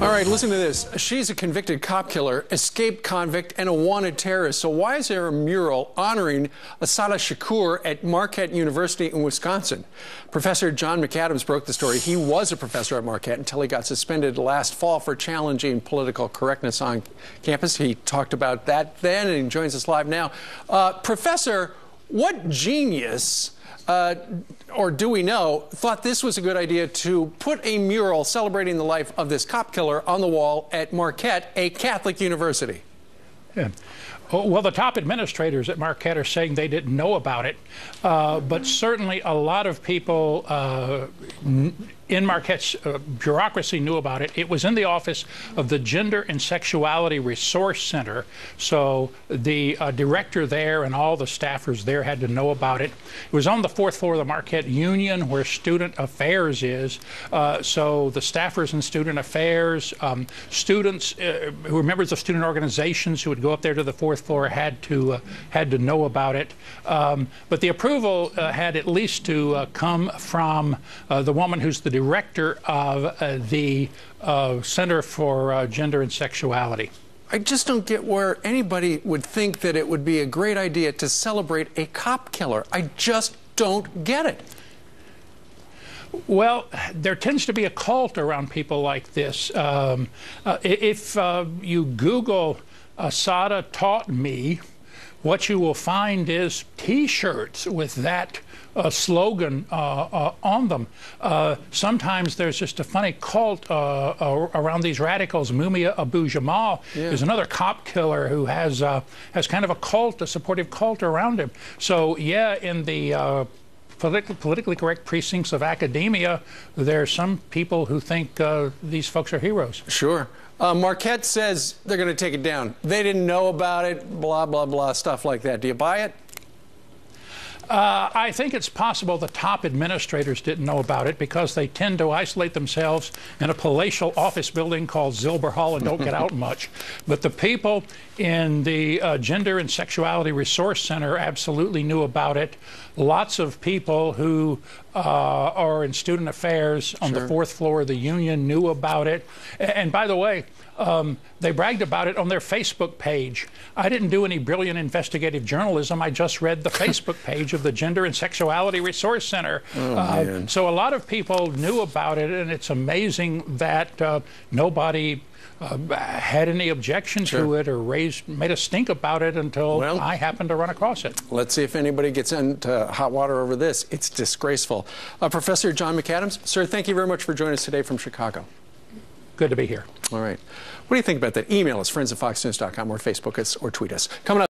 All right, listen to this. She's a convicted cop killer, escaped convict, and a wanted terrorist. So why is there a mural honoring Assata Shakur at Marquette University in Wisconsin? Professor John McAdams broke the story. He was a professor at Marquette until he got suspended last fall for challenging political correctness on campus. He talked about that then, and he joins us live now. Professor, what genius or do we know, thought this was a good idea to put a mural celebrating the life of this cop killer on the wall at Marquette, a Catholic university? Yeah. Well, the top administrators at Marquette are saying they didn't know about it, but certainly a lot of people in Marquette's bureaucracy knew about it. It was in the office of the Gender and Sexuality Resource Center, so the director there and all the staffers there had to know about it. It was on the 4th floor of the Marquette Union where Student Affairs is, so the staffers in Student Affairs, students who were members of student organizations who would go up there to the 4th floor had to know about it. But the approval had at least to come from the woman who's the director of the Center for Gender and Sexuality. I just don't get where anybody would think that it would be a great idea to celebrate a cop killer. I just don't get it. Well, there tends to be a cult around people like this. If you Google Assata taught me, what you will find is T-shirts with that slogan on them. Sometimes there's just a funny cult around these radicals. Mumia Abu-Jamal is another cop killer who has kind of a cult, a supportive cult around him. So yeah, in the politically correct precincts of academia, there are some people who think these folks are heroes. Sure. Marquette says they're going to take it down. They didn't know about it, blah, blah, blah, stuff like that. Do you buy it? I think it's possible the top administrators didn't know about it because they tend to isolate themselves in a palatial office building called Zilber Hall and don't get out much. But the people in the Gender and Sexuality Resource Center absolutely knew about it. Lots of people who are in student affairs on the 4th floor of the Union knew about it. And by the way, they bragged about it on their Facebook page. I didn't do any brilliant investigative journalism. I just read the Facebook page of the Gender and Sexuality Resource Center. So a lot of people knew about it, and it's amazing that nobody had any objection to it or made a stink about it until I happened to run across it. Let's see if anybody gets into hot water over this. It's disgraceful. Professor John McAdams, sir, thank you very much for joining us today from Chicago. Good to be here. All right. What do you think about that? Email us, friends@foxnews.com, or Facebook us, or tweet us. Coming up.